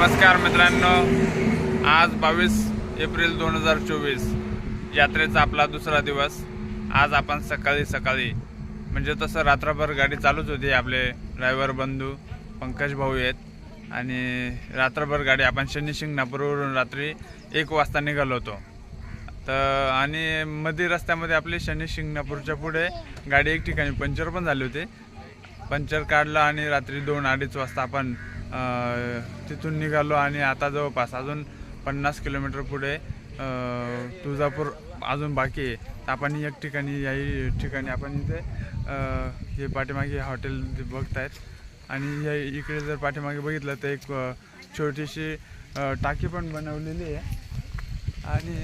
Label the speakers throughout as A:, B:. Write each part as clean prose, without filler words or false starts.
A: नमस्कार मित्रांनो, आज 22 एप्रिल 2024 यात्रेचा आपला दुसरा दिवस। आज आपण सकाळी म्हणजे तसं रात्रभर गाडी चालूच होती। आपले ड्रायव्हर बंधू पंकज भाऊ आहेत आणि रात्रभर गाडी आपण शनी शिंगणापूरवरून रात्री 1 वाजता निघालो होतो। तर आणि मध्ये रस्त्यामध्ये आपली शनी शिंगणापूरच्या पुढे गाडी एक ठिकाणी पंक्चर पण झाली होती। पंक्चर काढला आणि रात्री 2-2:30 वाजता आपण तिथून निघालो आणि आता जवळपास अजून 50 किलोमीटर पुढे तुळजापूर अजून बाकी आहे। तर आपण एक ठिकाणी याही ठिकाणी आपण इथे हे पाठीमागे हॉटेल बघतायत आणि या इकडे जर पाठीमागे बघितलं तर एक छोटीशी टाकी पण बनवलेली आहे आणि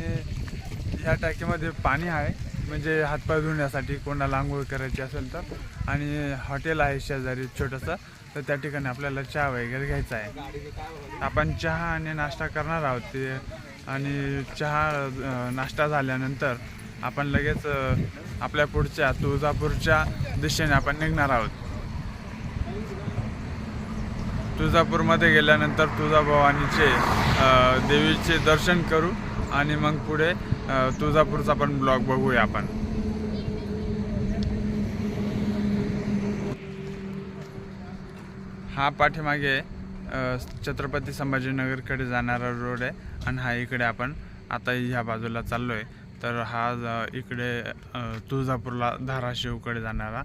A: ह्या टाकीमध्ये पाणी आहे, म्हणजे हातपाय धुण्यासाठी कोणाला आंघोळ करायची असेल तर। आणि हॉटेल आहे शेजारी छोटंसं, तर त्या ठिकाणी आपल्याला चहा वगैरे घ्यायचा आहे। आपण चहा आणि नाश्ता करणार आहोत ते, आणि चहा नाश्ता झाल्यानंतर आपण लगेच आपल्या पुढच्या तुळजापूरच्या दिशेने आपण निघणार आहोत। तुळजापूरमध्ये गेल्यानंतर तुळजाभवानीचे देवीचे दर्शन करू आणि मग पुढे तुळजापूरचा पण ब्लॉग बघूया आपण। हा पाठीमागे छत्रपती संभाजीनगरकडे जाणारा रोड आहे आणि हा इकडे आपण आता ह्या बाजूला चाललोय। तर हा इकडे तुळजापूरला धाराशिवकडे जाणारा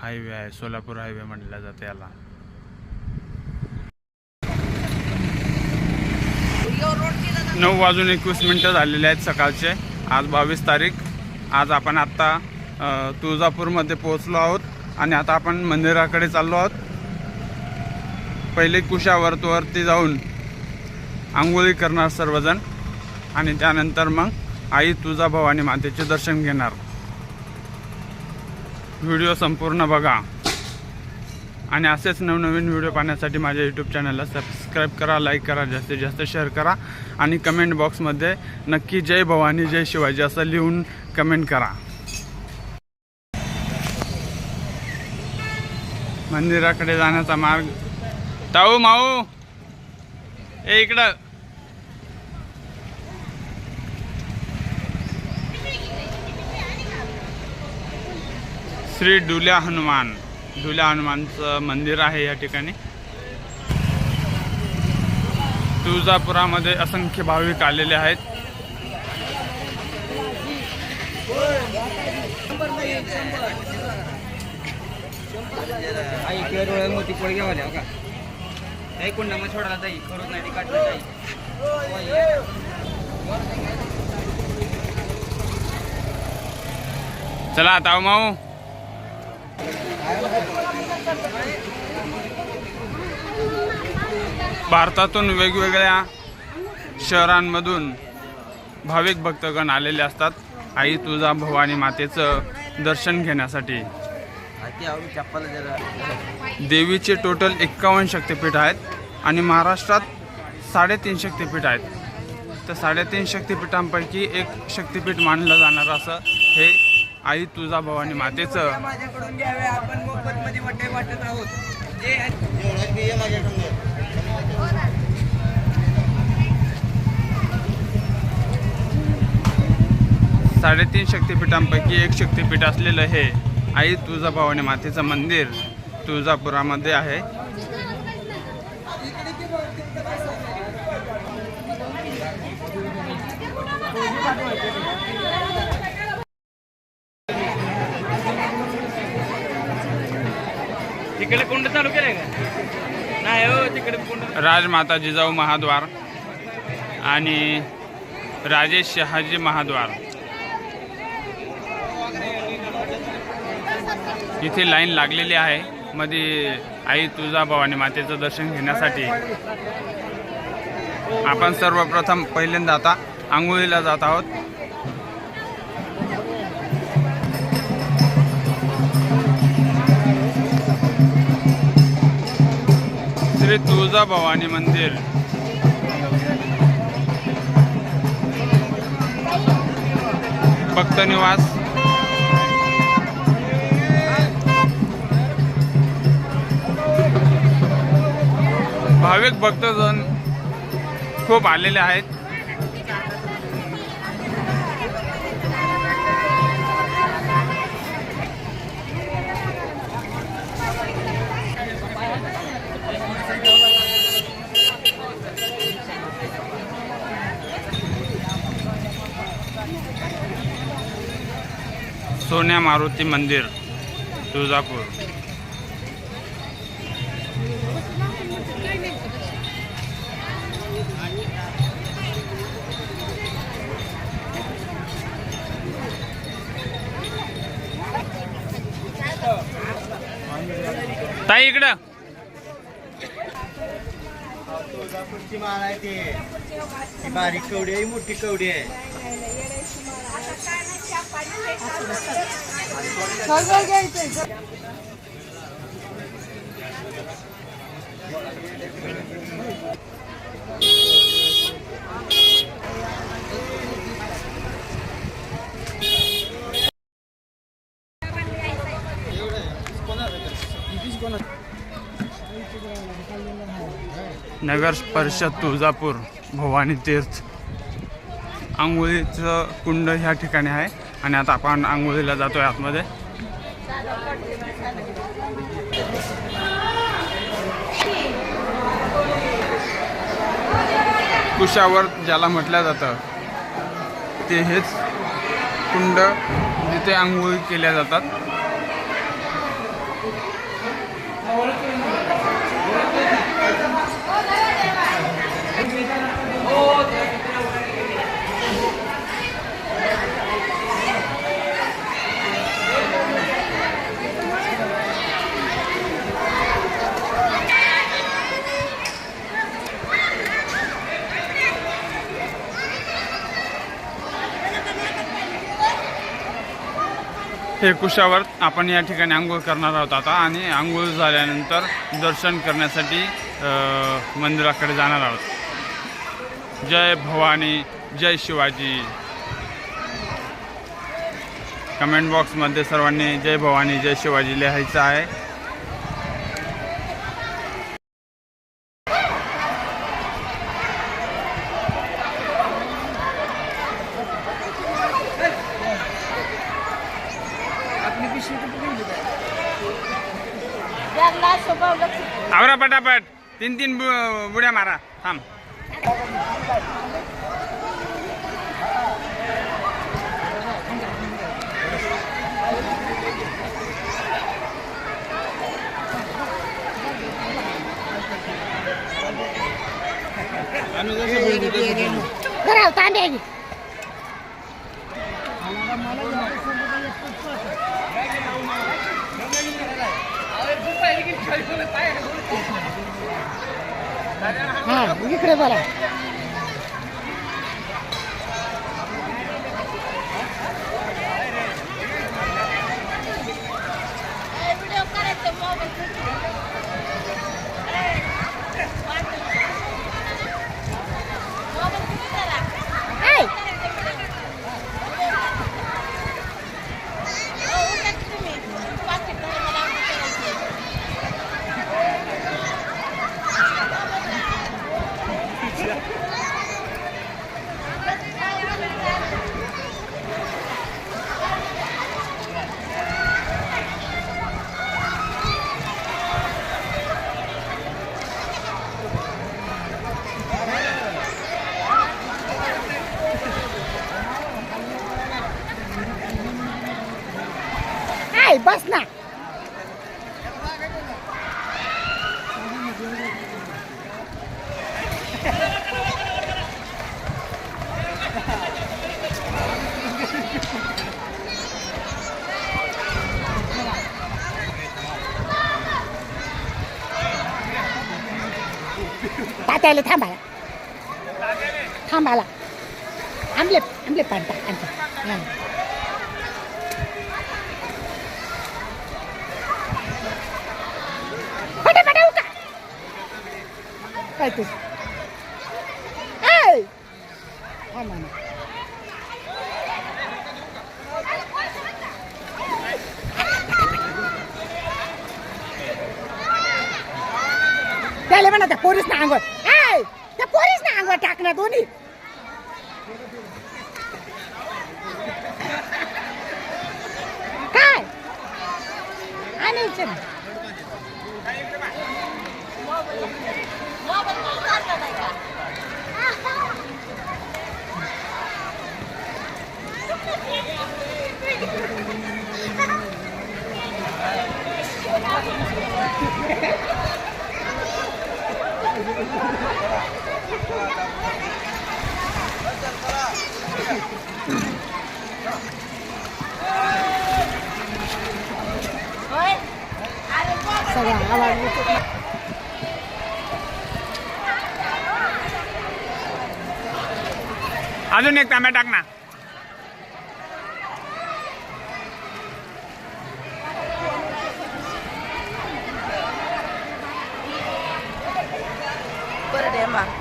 A: हायवे आहे, सोलापूर हायवे म्हटलं जाते याला। 9:21 झालेले आहेत सकाळचे। आज 22 तारीख। आज आपण आत्ता तुळजापूरमध्ये पोहोचलो आहोत आणि आता आपण मंदिराकडे चाललो आहोत। पहिले कुशावर्तवरती जाऊन आंघोळी करणार सर्वजण आणि त्यानंतर मग आई तुळजाभवानी मातेचे दर्शन घेणार। व्हिडिओ संपूर्ण बघा आणि असेच नवनवीन व्हिडिओ पाहण्यासाठी माझ्या यूट्यूब चॅनलला सबस्क्राईब करा, लाईक करा, जास्तीत जास्त शेअर करा आणि कमेंट बॉक्समध्ये नक्की जय भवानी जय शिवाजी असं लिहून कमेंट करा। मंदिराकडे जाण्याचा मार्ग ताऊ माऊ ए इकडं श्री डुल्या हनुमानचं मंदिर आहे या ठिकाणी। तुळजापुरामध्ये असंख्य भाविक आलेले आहेत।
B: मोती पोळी घ्यावाले हो का काही कोण नाम सोडायला जाई खरंच नाही काढलं जाई।
A: चला ताऊ माऊ भारतातून वेगवेगळ्या शहरांमधून भाविक भक्तगण आलेले असतात आई तुळजाभवानी मातेचं दर्शन घेण्यासाठी। देवीचे टोटल 51 शक्तिपीठ आहेत आणि महाराष्ट्रात 3.5 शक्तिपीठ आहेत। तर 3.5 शक्तिपीठांपैकी एक शक्तिपीठ मानलं जाणार असं हे आई तुळजाभवानी मातेचं
B: आपण मोफतमध्ये वाटत आहोत।
A: 3.5 शक्तिपीठांपैकी एक शक्तिपीठ असलेलं हे आई तुळजाभवानी मातेचं मंदिर तुळजापुरामध्ये आहे।
B: तिकडे कुंड चालू केलंय का नाही हो, तिकडे कुंड
A: राजमाता जिजाऊ महाद्वार आणि राजेश शहाजी महाद्वार इथे लाईन लागलेली आहे मध्ये आई तुळजाभवानी मातेचं दर्शन घेण्यासाठी। आपण सर्वप्रथम पहिल्यांदा आता आंघोळीला जात आहोत। श्री तुळजाभवानी मंदिर भक्त निवास भाविक भक्तजन खूप आलेले आहेत. सोन्या मारुती मंदिर तुळजापूर. ताई इकडं
C: तुळजापूरची माळ आहे ती बारीक कवडी आहे मोठी कवडी आहे.
A: नगर परिषद तुळजापूर भवानी तीर्थ आंघोळीचं कुंड ह्या ठिकाणी आहे आणि आता आपण आंघोळीला जातोय आतमध्ये. कुशावर ज्याला म्हटलं जातं ते हेच कुंड जिथे आंघोळी केल्या जातात. हे कुशावर आपण या ठिकाणी आंघोळ करणार आहोत आता आणि आंघोळ झाल्यानंतर दर्शन करण्यासाठी मंदिराकडे जाणार आहोत. जय भवानी जय शिवाजी. कमेंट बॉक्समध्ये सर्वांनी जय भवानी जय शिवाजी लिहायचं आहे. आवरा पटापट 3 बुड्या मारा. थांब.
D: इकडे बोला. बस ना. तात्याला थांबाला थांबाला आंबले आंबले पाडता हां. काय तू ऐ हा मामा त्याला म्हणा त्या पोरीस ना अंगोळ ऐ त्या पोरीच ना अंगावर टाकणार दोन्ही. काय आणायचं ना. सगळा आवाज येतो.
A: अजून एक तांब्या टाक ना.
E: बरं दे मग.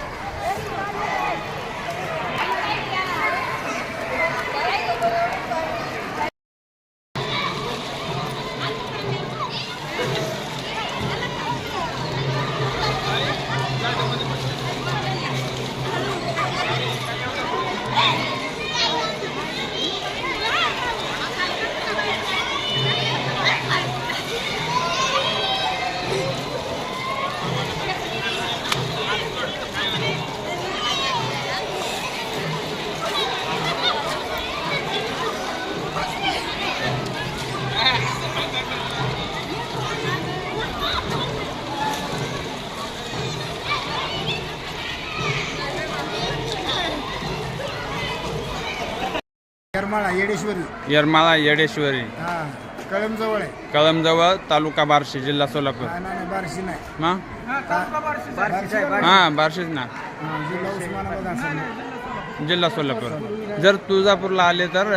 C: करमाळा येडेश्वरी.
A: येरमाळा येडेश्वरी,
C: हा कळम जवळ आहे.
A: कळमजवळ, तालुका बार्शी, जिल्हा सोलापूर.
C: नाही बारशी नाही.
A: मग
B: बारशीच आहे, बारशी.
A: हां बार्शीच ना,
C: जिल्हा उस्मानाबाद असेल.
A: जिल्हा सोलापूर. जर तुळजापूरला आले तर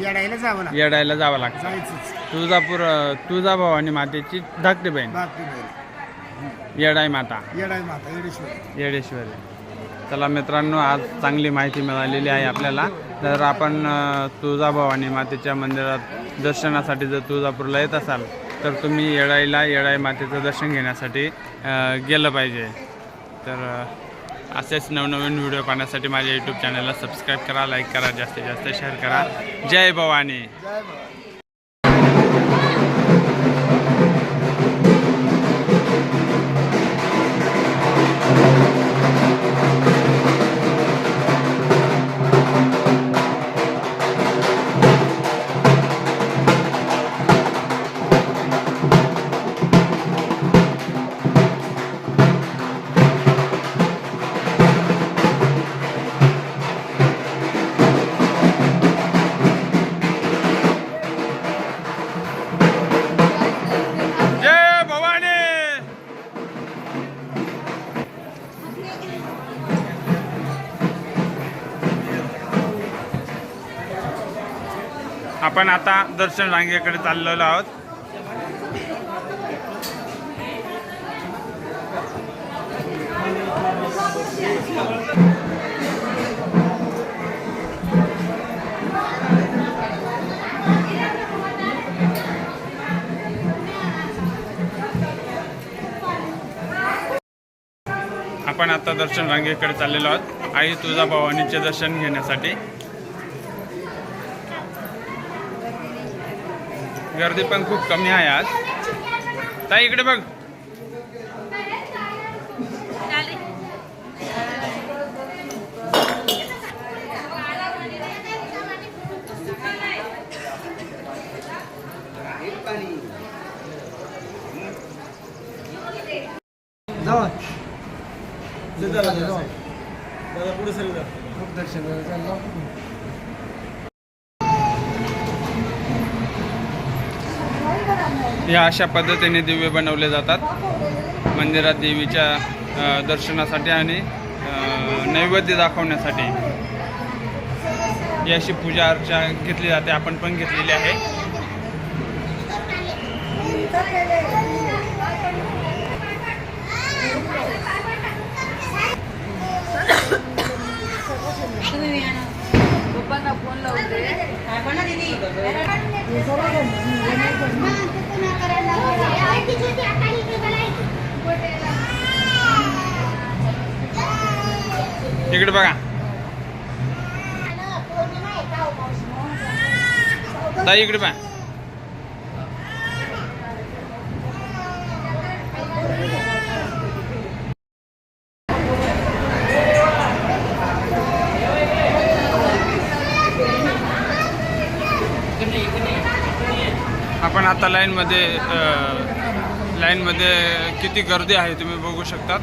C: येडायला जावं लागतं.
A: येडायला जावं लागतं.
C: जायचंच.
A: तुळजापूर तुळजाभवानी मातेची धाकटी बहीण
C: बाकी नाही.
A: येडाई माता,
C: येडाई माता येडेश्वरी.
A: येडेश्वरी. चला मित्रांनो, आज चांगली माहिती मिळालेली आहे आपल्याला. जर आपण तुळजाभवानी मातेच्या मंदिरात दर्शनासाठी जर तुळजापूरला येत असाल तर तुम्ही येडाई मातेचं दर्शन घेण्यासाठी गेलं पाहिजे. तर असेच नवनवीन व्हिडिओ पाहण्यासाठी माझ्या यूट्यूब चॅनलला सबस्क्राईब करा, लाईक करा, जास्तीत जास्त शेअर करा. जय भवानी.
C: जय बाबा.
A: जय भवानी. आपण आता दर्शन रांगेकडे चाललेलो आहोत. आपण आता दर्शन रांगेकडे चाललेलो आहोत आई तुळजाभवानीचे दर्शन घेण्यासाठी. गर्दी पण खूप कमी आहे आज. ताई इकडे बघ. या अशा पद्धतीने दिवे बनवले जातात मंदिरात देवीच्या दर्शनासाठी आणि नैवेद्य दाखवण्यासाठी. याशी पूजा अर्चा घेतली जाते. आपण पण घेतलेली आहे.
E: पप्पांना फोन लावते.
A: इकडे बघा ताई, इकडे पहा. आपण आता लाईनमध्ये किती गर्दी आहे तुम्ही बघू शकता.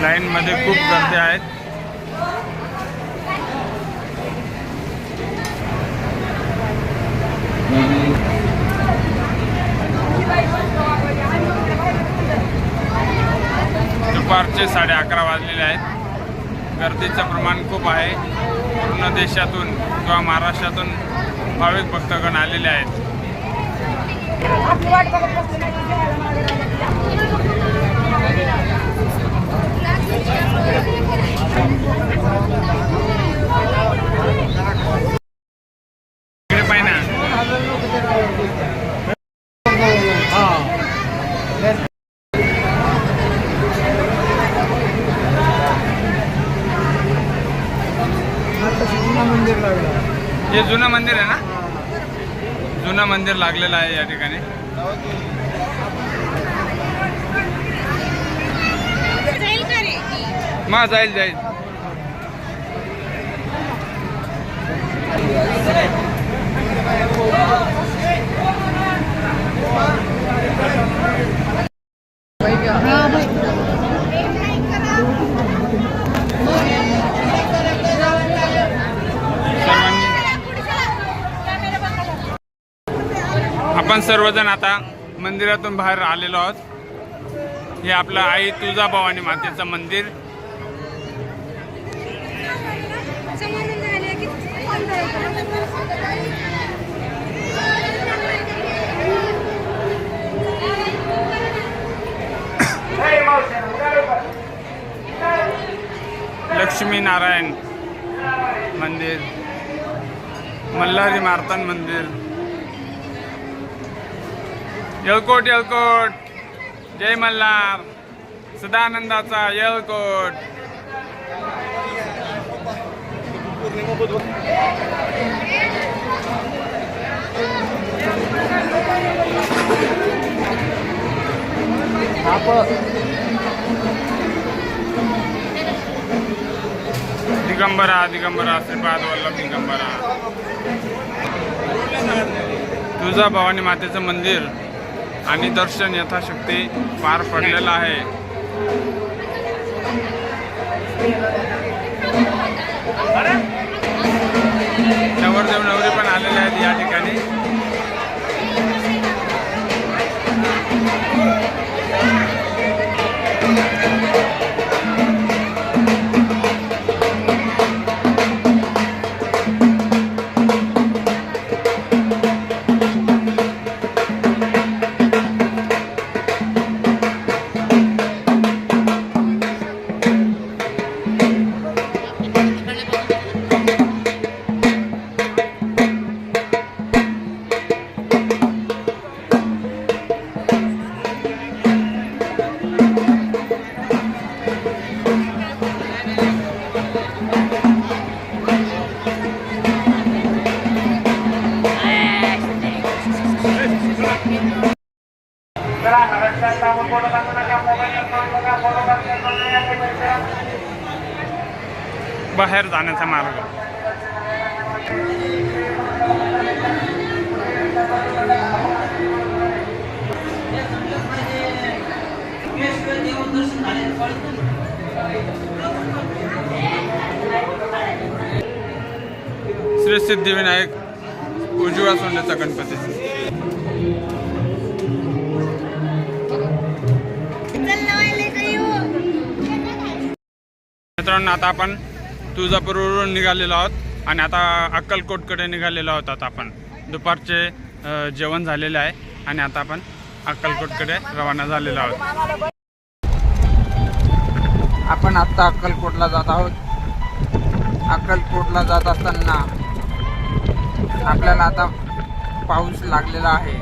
A: लाईनमध्ये खूप गर्दी आहेत. दुपारचे 11:30 वाजलेले आहेत. गर्दीचं प्रमाण खूप आहे. पूर्ण देशातून किंवा महाराष्ट्रातून भाविक भक्तगण आलेले आहेत. इकडे पाय ना. हे जुनं मंदिर आहे ना. जुनं मंदिर लागलेलं आहे या ठिकाणी. मग जाईल. आपण सर्वजण आता मंदिरातून बाहेर आलेलो आहोत. हे आपलं आई तुळजाभवानी मातेचं मंदिर. लक्ष्मीनारायण मंदिर, मल्हारी मार्तंड मंदिर. येळकोट जय मल्हार. सदानंदाचा येळकोट. दिगंबरा श्रीपाद वल्लभ दिगंबरा. तुळजाभवानी मातेचं मंदिर आणि दर्शन यथाशक्ती पार पडलेलं आहे. नवरदेव नवरी पण आलेले आहेत या ठिकाणी. बाहेर जाण्याचा मार्ग. श्री सिद्धिविनायक उजव्या सोंडेचा गणपती. मित्रांनो, आता आपण तुळजापूरवरून निघालेलो आहोत आणि आता अक्कलकोटकडे निघालेलो आहोत. आता आपण दुपारचे जेवण झालेले आहे आणि आता आपण अक्कलकोटकडे रवाना झालेलो आहोत. आपण आत्ता अक्कलकोटला जात आहोत. अक्कलकोटला जात असताना आपल्याला आता पाऊस लागलेला आहे.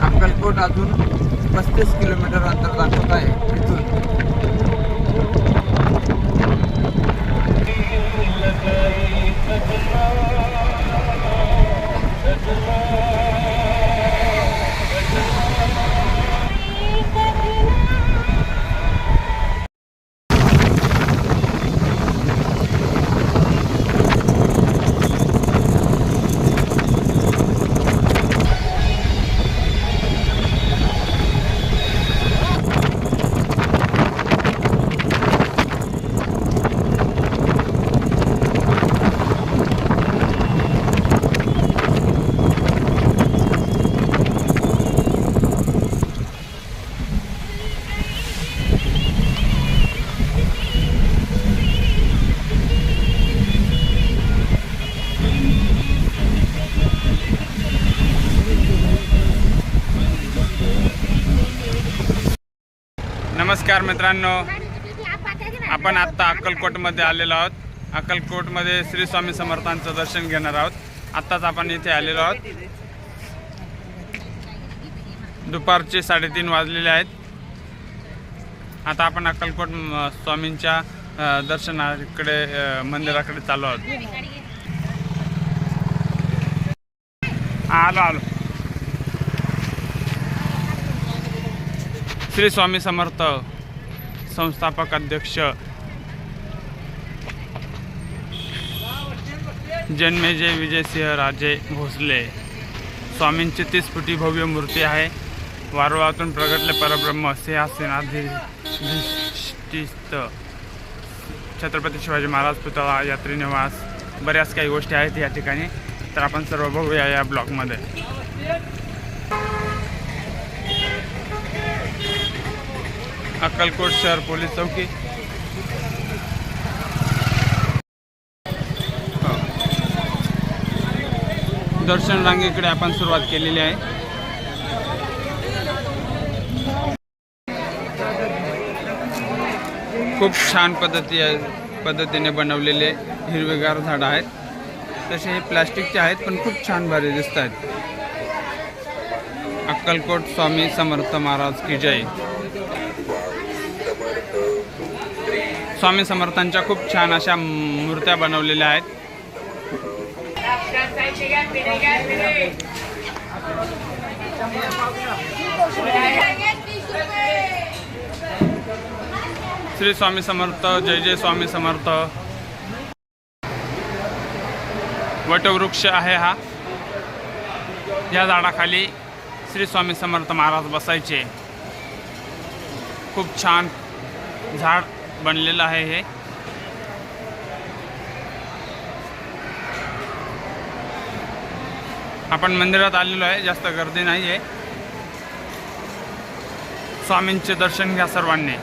A: अक्कलकोट अजून 35 किलोमीटर अंतर दाखवत आहे इथून. नमस्कार मित्रांनो, आपण आत्ता अक्कलकोटमध्ये आलेलो आहोत. अक्कलकोटमध्ये श्री स्वामी समर्थांचं दर्शन घेणार आहोत. आत्ताच आपण इथे आलेलो आहोत. दुपारचे 3:30 वाजलेले आहेत. आता आपण अक्कलकोट स्वामींच्या दर्शनाकडे मंदिराकडे चाललो आहोत. आलो. श्री स्वामी समर्थ संस्थापक अध्यक्ष जन्मेजय विजयसिंह राजे भोसले स्वामींची 30 फुटी भव्य मूर्ती आहे. वारुळातून प्रगटले परब्रह्म सिंहासनाधिष्ठित छत्रपती शिवाजी महाराज पुतळा, यात्री निवास, बऱ्याच काही गोष्टी आहेत या ठिकाणी. तर आपण सर्व बघूया या ब्लॉगमध्ये. अक्कलकोट शहर पोलीस चौकी. दर्शन रांगेकडे आपण सुरुवात केलेली आहे. खूप छान पद्धतीने बनवलेले हिरवेगार झाडं आहेत. तसे हे प्लास्टिकचे आहेत पण खूप छान भारी दिसत आहेत. अक्कलकोट स्वामी समर्थ महाराज की जय. स्वामी समर्थांच्या खूप छान अशा मूर्त्या बनवलेल्या आहेत. श्री स्वामी समर्थ, जय जय स्वामी समर्थ. वटवृक्ष आहे हा. या झाडाखाली श्री स्वामी समर्थ महाराज बसायचे. खूप छान झाड बनलेलं आहे हे. आपण मंदिरात आलेलो आहे. जास्त गर्दी नाही आहे. स्वामींचे दर्शन घ्या सर्वांनी.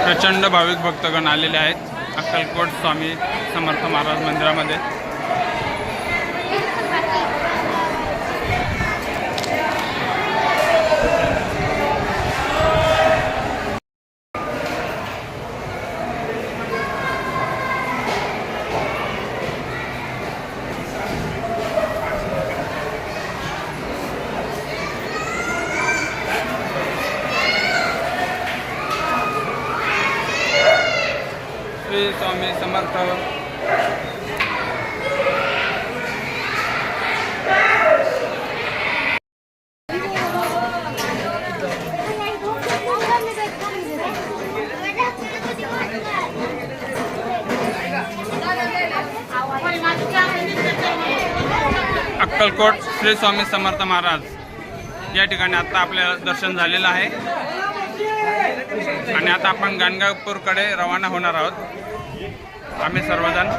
A: प्रचंड भाविक भक्तगण आलेले आहेत अक्कलकोट स्वामी समर्थ महाराज मंदिरामध्ये. श्री स्वामी समर्थ. अक्कलकोट श्री स्वामी समर्थ महाराज या ठिकाणी आता आपल्या दर्शन झालेलं आहे आणि आता आपण गाणगापूरकडे रवाना होणार आहोत आम्ही सर्वजण।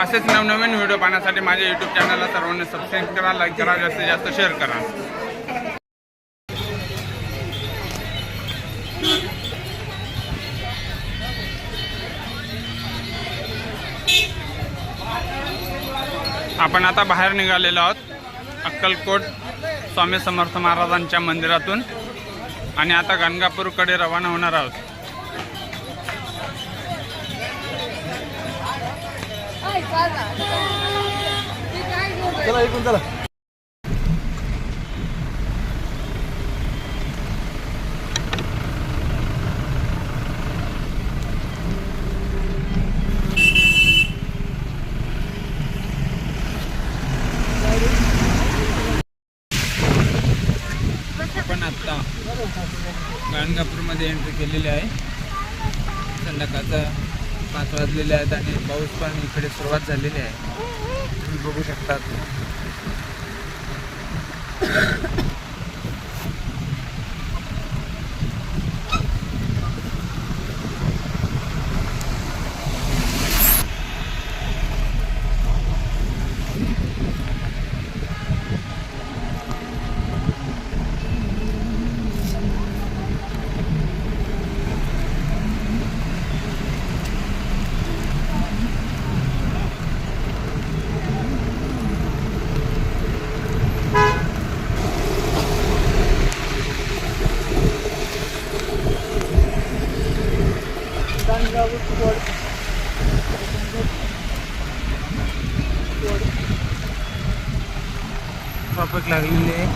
A: असेच नवनवीन व्हिडिओ पाहण्यासाठी माझ्या यूट्यूब चॅनलला सर्वांनी सबस्क्राईब करा, लाईक करा, जास्तीत जास्त शेअर करा। आपण आता बाहेर निघालेलो आहोत अक्कलकोट स्वामी समर्थ महाराजांच्या मंदिरातून आणि आता गाणगापूरकडे रवाना होणार आहोत।
C: चला इकडून चला।
A: आपण आता गाणगापूरमध्ये एंट्री केलेली आहे। संध्याकाळचा 5 वाजलेले आहेत आणि पाऊस पण इकडे सुरुवात झालेली आहे, तुम्ही बघू शकता। ट्रॅफिक लागलेली आहे।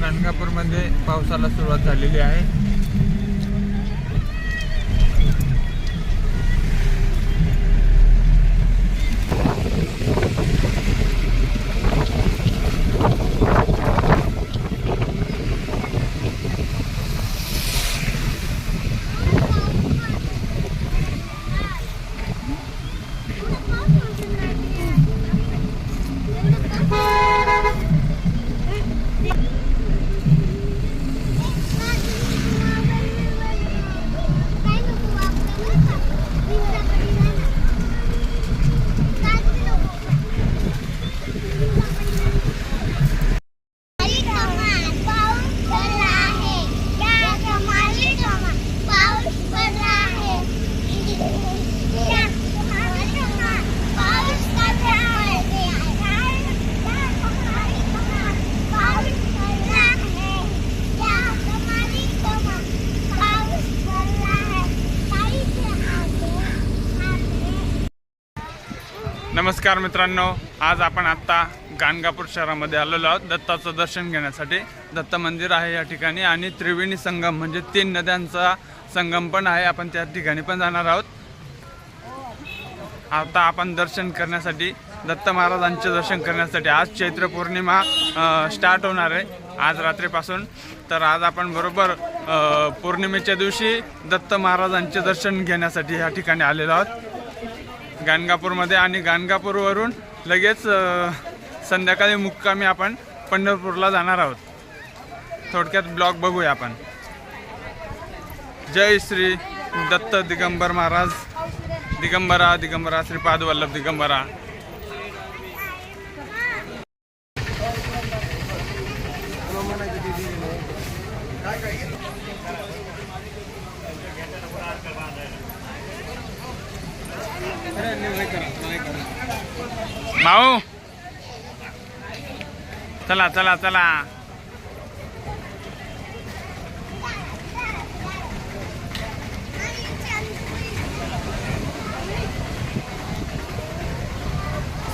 A: गाणगापूरमध्ये पावसाला सुरुवात झालेली आहे। नमस्कार मित्रांनो, आज आपण आत्ता गाणगापूर शहरामध्ये आलेलो आहोत दत्ताचं दर्शन घेण्यासाठी। दत्त मंदिर आहे या ठिकाणी आणि त्रिवेणी संगम म्हणजे 3 नद्यांचा संगम पण आहे, आपण त्या ठिकाणी पण जाणार आहोत। आता आपण दर्शन करण्यासाठी दत्त महाराजांचे दर्शन करण्यासाठी आज चैत्र पौर्णिमा स्टार्ट होणार आहे आज रात्रीपासून। तर आज आपण बरोबर पौर्णिमेच्या दिवशी दत्त महाराजांचे दर्शन घेण्यासाठी या ठिकाणी आलेलो आहोत गाणगापूरमध्ये आणि गाणगापूरवरून लगेच संध्याकाळी मुक्कामी आपण पंढरपूरला जाणार आहोत। थोडक्यात ब्लॉग बघूया आपण। जय श्री दत्त दिगंबर महाराज, दिगंबरा दिगंबरा श्रीपाद वल्लभ दिगंबरा। माऊ चला चला चला।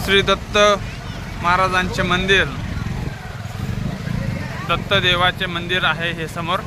A: श्री दत्त महाराजांचे मंदिर, दत्तदेवाचे मंदिर आहे हे समोर।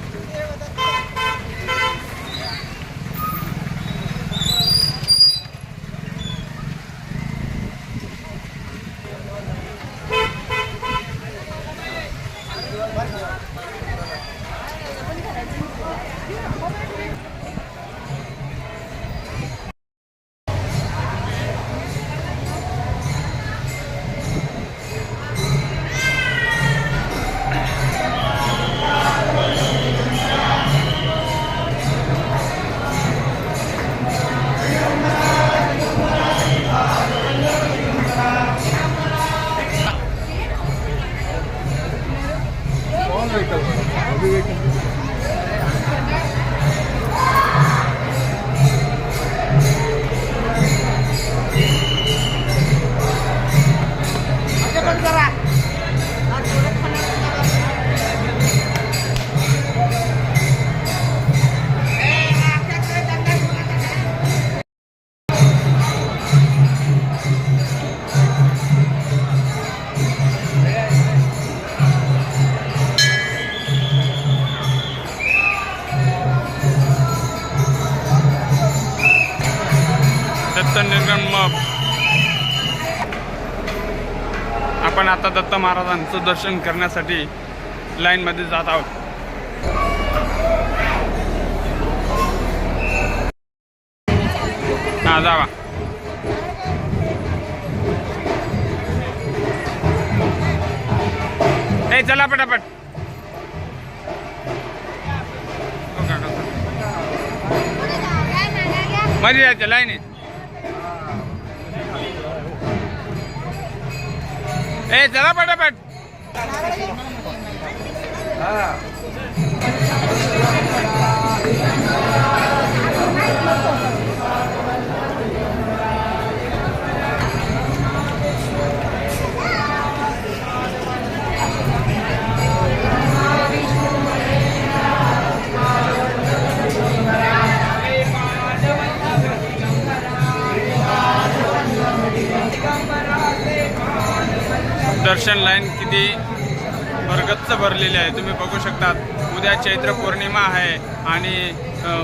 A: दत्त निर्गम आपण आता दत्त महाराजांचं दर्शन करण्यासाठी लाईनमध्ये जात आहोत. हा जावा. ए चला पटापट. मध्ये यायचं लाईनीत. ए चला पटापट. दर्शन लाईन किती भरगच्च भरलेली आहे तुम्ही बघू शकता. उद्या चैत्र पौर्णिमा आहे आणि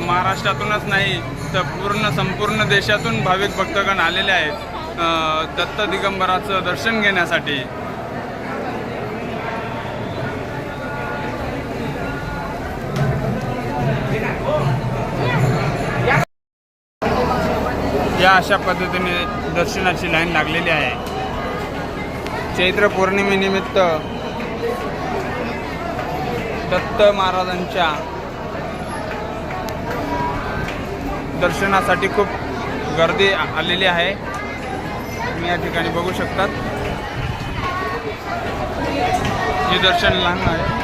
A: महाराष्ट्रातूनच नाही तर संपूर्ण देशातून भाविक भक्तगण आलेले आहेत दत्त दिगंबराचं दर्शन घेण्यासाठी. या अशा पद्धतीने दर्शनाची लाईन लागलेली आहे. चैत्र पौर्णिमेनिमित्त दत्त महाराजांच्या दर्शनासाठी खूप गर्दी आलेली आहे. तुम्ही या ठिकाणी बघू शकतात. हे दर्शन लहान आहे.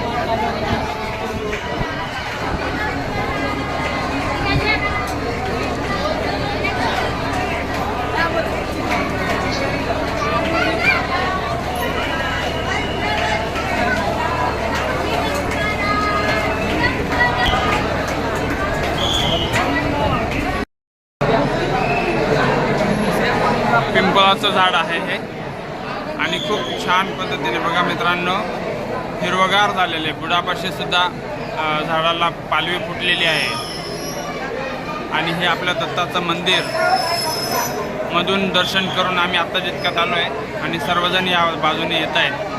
A: पिंपळाचं झाड आहे हे आणि खूप छान पद्धतीने बघा मित्रांनो हिरवगार झालेले. बुडापाशी सुद्धा झाडाला पालवी फुटलेली आहे आणि हे आपलं दत्ताचं मंदिर मधून दर्शन करून आम्ही आत्ता जितक्यात आलो आहे आणि सर्वजण या बाजूने येत आहेत.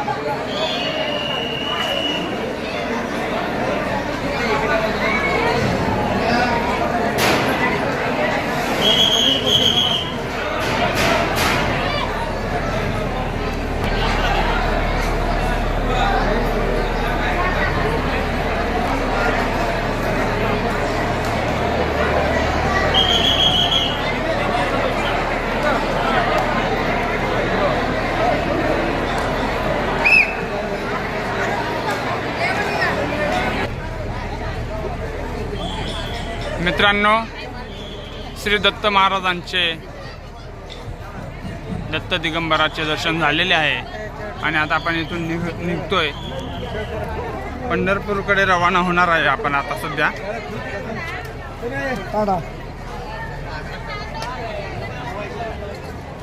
A: मित्रांनो श्री दत्त महाराजांचे दत्त दिगंबराचे दर्शन झालेले आहे आणि आता आपण इथून निघतोय. पंढरपूरकडे रवाना होणार आहे आपण आता सध्या.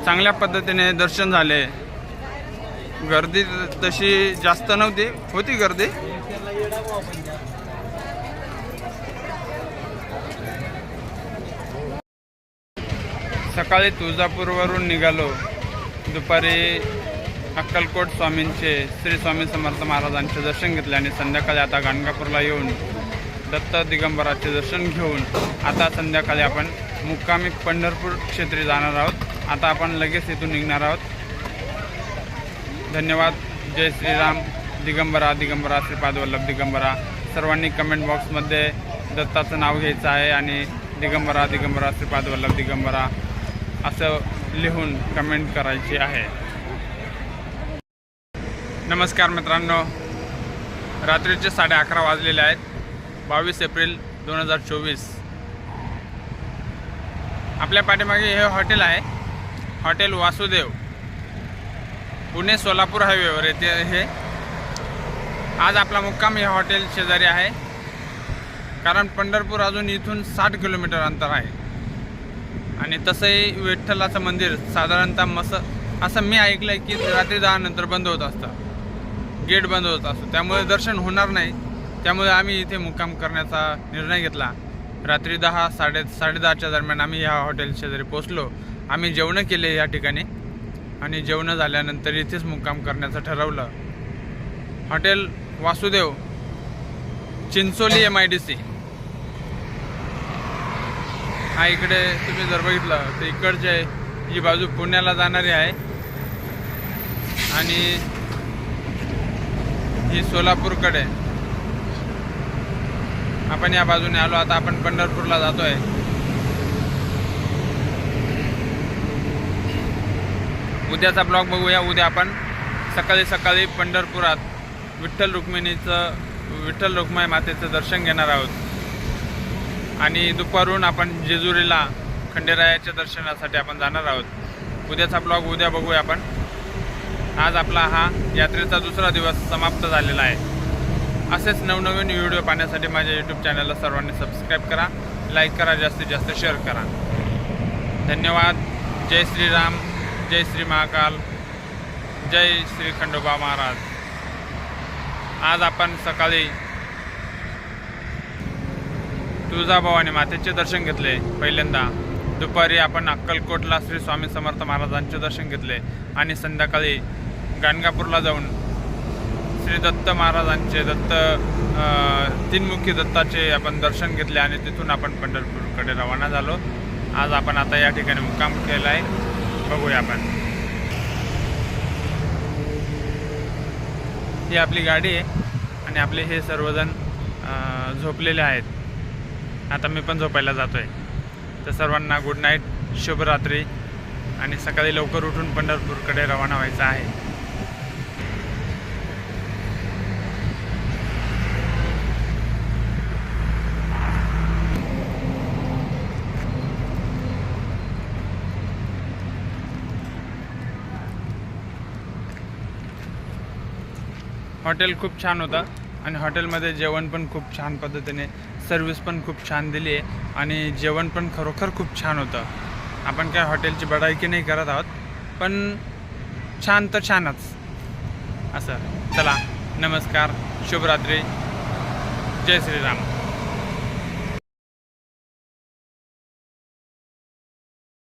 A: चांगल्या पद्धतीने दर्शन झाले. गर्दी तशी जास्त नव्हती, होती गर्दी. सकाळी तुळजापूरवरून निघालो. दुपारी अक्कलकोट स्वामींचे श्री स्वामी समर्थ महाराजांचे दर्शन घेतले आणि संध्याकाळी आता गाणगापूरला येऊन दत्त दिगंबराचे दर्शन घेऊन आता संध्याकाळी आपण मुक्कामी पंढरपूर क्षेत्री जाणार आहोत. आता आपण लगेच इथून निघणार आहोत. धन्यवाद. जय श्रीराम. दिगंबरा दिगंबरा श्रीपाद वल्लभ दिगंबरा. सर्वांनी कमेंट बॉक्समध्ये दत्ताचं नाव घ्यायचं आहे आणि दिगंबरा दिगंबरा श्रीपाद वल्लभ दिगंबरा असं लिहून कमेंट करायची आहे. नमस्कार मित्रांनो, रात्रीचे 11:30 वाजलेले आहेत. 22 एप्रिल 2024. आपल्या पाठीमागे हे हॉटेल आहे, हॉटेल वासुदेव, पुणे सोलापूर हायवेवर येते हे. आज आपला मुक्काम हे हॉटेल शेजारी आहे, कारण पंढरपूर अजून इथून 60 किलोमीटर अंतर आहे. आणि तसंही विठ्ठलाचं मंदिर साधारणतः असं मी ऐकलं आहे की रात्री 10 नंतर बंद होत असतं, गेट बंद होत असतं, त्यामुळे दर्शन होणार नाही. त्यामुळे आम्ही इथे मुक्काम करण्याचा निर्णय घेतला. रात्री 10 साडे 10:30च्या दरम्यान आम्ही ह्या हॉटेल शेजारी पोचलो आम्ही जेवणं केले या ठिकाणी आणि जेवणं झाल्यानंतर इथेच मुक्काम करण्याचं ठरवलं. Hotel Vasudev, Chincholi MIDC. हा इकडे तुम्ही जर बघितलं तर इकडचे ही बाजू पुण्याला जाणारी आहे आणि ही सोलापूरकडे. आपण या बाजूने आलो. आता आपण पंढरपूरला जातोय. उद्याचा ब्लॉग बघूया. उद्या आपण सकाळी सकाळी पंढरपुरात विठ्ठल रुक्माई मातेचं दर्शन घेणार आहोत आणि दुपारून आपण जेजुरीला खंडेरायाच्या दर्शनासाठी आपण जाणार आहोत. उद्याचा ब्लॉग उद्या बघूया आपण. आज आपला हा यात्रेचा दुसरा दिवस समाप्त झालेला आहे. असेच नवनवीन व्हिडिओ पाहण्यासाठी माझ्या यूट्यूब चॅनलला सर्वांनी सबस्क्राईब करा, लाईक करा, जास्तीत जास्त शेअर करा. धन्यवाद. जय श्रीराम, जय श्री महाकाल, जय श्री खंडोबा महाराज. आज आपण सकाळी तुळजाभवानी मातेचे दर्शन घेतले पहिल्यांदा. दुपारी आपण अक्कलकोटला श्री स्वामी समर्थ महाराजांचे दर्शन घेतले आणि संध्याकाळी गाणगापूरला जाऊन श्री दत्त महाराजांचे तीनमुखी दत्ताचे आपण दर्शन घेतले आणि तिथून आपण पंढरपूरकडे रवाना झालो. आज आपण आता या ठिकाणी मुक्काम केला आहे. बघूया आपण. ही आपली गाडी आहे आणि आपले हे सर्वजण झोपलेले आहेत. आता मी पण झोपायला जातोय. तर सर्वांना गुड नाईट, शुभरात्री आणि सकाळी लवकर उठून पंढरपूरकडे रवाना व्हायचं आहे. हॉटेल खूप छान होतं आणि हॉटेलमध्ये जेवण पण खूप छान पद्धतीने, सर्विस पण खूप छान दिली आहे आणि जेवण पण खरोखर खूप छान होतं. आपण काय हॉटेलची बढाईकी नाही करत आहोत, पण छान तर छानच असं. चला, नमस्कार, शुभरात्री, जय श्रीराम.